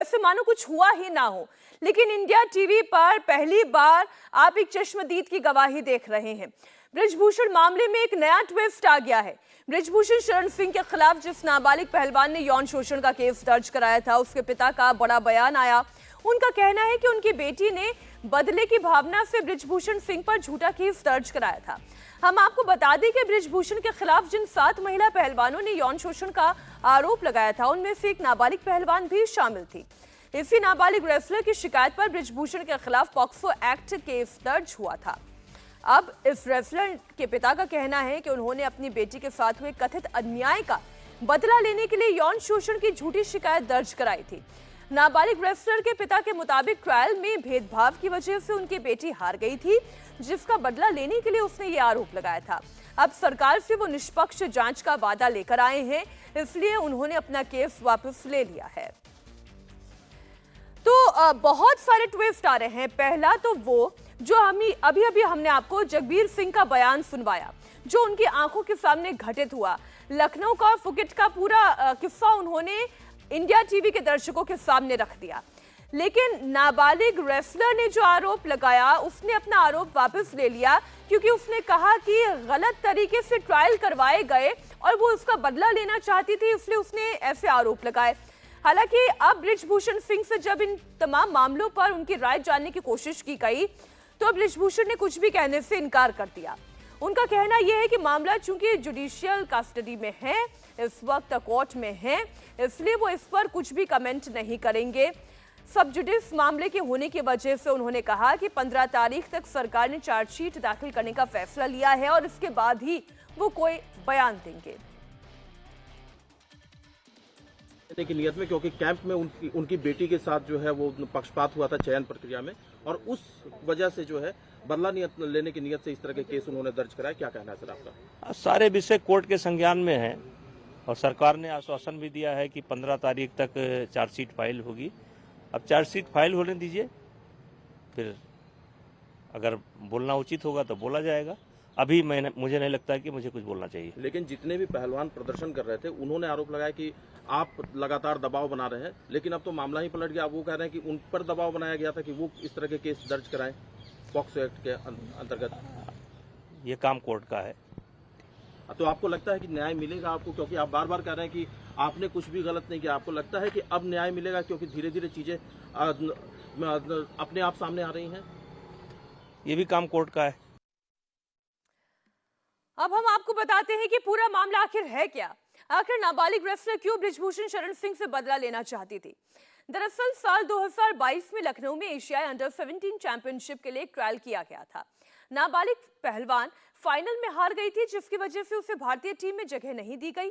ऐसे मानो कुछ हुआ ही ना हो। लेकिन इंडिया टीवी पर पहली बार आप एक चश्मदीद की गवाही देख रहे हैं। बृजभूषण मामले में एक नया ट्विस्ट आ गया है। बृजभूषण शरण सिंह के खिलाफ जिस नाबालिग पहलवान ने यौन शोषण का केस दर्ज कराया था, उसके पिता का बड़ा बयान आया। उनका कहना है कि उनकी बेटी ने बदले की भावना से बृजभूषण सिंह पर झूठा केस दर्ज कराया था। हम आपको बता दें कि बृजभूषण के खिलाफ जिन 7 महिला पहलवानों ने यौन शोषण का आरोप लगाया था, उनमें से एक नाबालिग पहलवान भी शामिल थी। इसी नाबालिग रेसलर की शिकायत पर बृजभूषण के खिलाफ पॉक्सो एक्ट केस दर्ज हुआ था। अब इस रेसलर के पिता का कहना है कि उन्होंने अपनी बेटी के साथ हुए कथित अन्याय का बदला लेने के लिए यौन शोषण की झूठी शिकायत दर्ज कराई थी। नाबालिग रेसलर के पिता के मुताबिक ट्रायल में भेदभाव की वजह से उनकी बेटी हार गई थी, जिसका बदला लेने के लिए उसने ये आरोप लगाया था। अब सरकार से वो निष्पक्ष जांच का वादा लेकर आए हैं, इसलिए उन्होंने अपना केस वापस ले लिया है। तो बहुत सारे ट्विस्ट आ रहे हैं। पहला तो वो जो अभी हमने आपको जगबीर सिंह का बयान सुनवाया, जो उनकी आंखों के सामने घटित हुआ। लखनऊ का फुकेट का पूरा किस्सा उन्होंने इंडिया टीवी के दर्शकों के सामने रख दिया। लेकिन नाबालिग रेसलर ने जो आरोप लगाया, उसने अपना आरोप वापस ले लिया, क्योंकि उसने कहा कि गलत तरीके से ट्रायल करवाए गए और वो उसका बदला लेना चाहती थी, इसलिए उसने ऐसे आरोप लगाए। हालांकि अब बृजभूषण सिंह से जब इन तमाम मामलों पर उनकी राय जानने की कोशिश की गई, तो बृजभूषण ने कुछ भी कहने से इनकार कर दिया। उनका कहना यह है कि मामला चूंकि जुडिशियल कस्टडी में है, इस वक्त कोर्ट में है, इसलिए वो इस पर कुछ भी कमेंट नहीं करेंगे। सब जुडिस मामले के होने की वजह से उन्होंने कहा कि 15 तारीख तक सरकार ने चार्जशीट दाखिल करने का फैसला लिया है और इसके बाद ही वो कोई बयान देंगे की नियत में, क्योंकि कैंप में उनकी बेटी के साथ जो है वो पक्षपात हुआ था चयन प्रक्रिया में, और उस वजह से जो है बदला लेने की नियत से इस तरह के केस उन्होंने दर्ज कराया। क्या कहना है सर आपका? सारे विषय कोर्ट के संज्ञान में है और सरकार ने आश्वासन भी दिया है कि 15 तारीख तक चार्जशीट फाइल होगी। अब चार्जशीट फाइल होने दीजिए, फिर अगर बोलना उचित होगा तो बोला जाएगा। अभी मुझे नहीं लगता है कि मुझे कुछ बोलना चाहिए। लेकिन जितने भी पहलवान प्रदर्शन कर रहे थे, उन्होंने आरोप लगाया कि आप लगातार दबाव बना रहे हैं, लेकिन अब तो मामला ही पलट गया। आप वो कह रहे हैं कि उन पर दबाव बनाया गया था कि वो इस तरह के केस दर्ज कराएं पॉक्सो एक्ट के अंतर्गत। ये काम कोर्ट का है। तो आपको लगता है कि न्याय मिलेगा आपको, क्योंकि आप बार बार कह रहे हैं कि आपने कुछ भी गलत नहीं किया? आपको लगता है कि अब न्याय मिलेगा, क्योंकि धीरे धीरे चीजें अपने आप सामने आ रही हैं? ये भी काम कोर्ट का है। अब हम आपको बताते हैं कि पूरा मामला आखिर है क्या। आखिर नाबालिग रेसलर क्यों बृजभूषण शरण सिंह से बदला लेना चाहती थी? दरअसल साल 2022 में लखनऊ में एशियाई अंडर 17 चैंपियनशिप के लिए एक ट्रायल किया गया था। नाबालिग पहलवान फाइनल में हार गई थी, जिसकी वजह से उसे भारतीय टीम में जगह नहीं दी गई।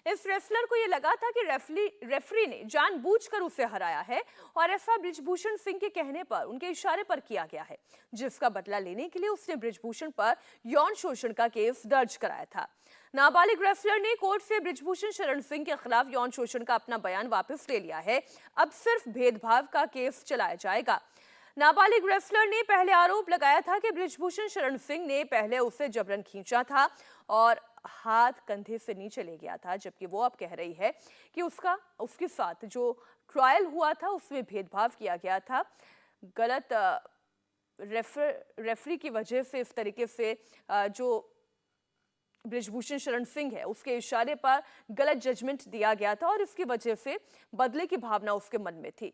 इस रेसलर को यह लगा था कि रेफरी ने जानबूझकर उसे हराया है और ऐसा बृजभूषण सिंह के कहने पर, उनके इशारे पर किया गया है, जिसका बदला लेने के लिए उसने बृजभूषण पर यौन शोषण का केस दर्ज कराया था। नाबालिग रेसलर ने कोर्ट से बृजभूषण शरण सिंह के खिलाफ यौन शोषण का अपना बयान वापस ले लिया है। अब सिर्फ भेदभाव का केस चलाया जाएगा। नाबालिग रेसलर ने पहले आरोप लगाया था कि बृजभूषण शरण सिंह ने पहले उसे जबरन खींचा था और हाथ कंधे से नीचे ले गया था, जबकि वो अब कह रही है कि उसके साथ जो ट्रायल हुआ था उसमें भेदभाव किया गया था। गलत रेफरी की वजह से इस तरीके से जो बृजभूषण शरण सिंह है, उसके इशारे पर गलत जजमेंट दिया गया था और इसकी वजह से बदले की भावना उसके मन में थी।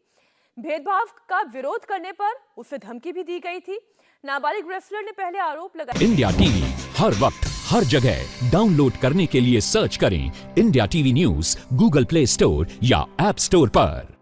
भेदभाव का विरोध करने पर उसे धमकी भी दी गई थी। नाबालिग रेसलर ने पहले आरोप लगाया। इंडिया टीवी हर वक्त हर जगह डाउनलोड करने के लिए सर्च करें India TV news Google play store या ऐप स्टोर पर।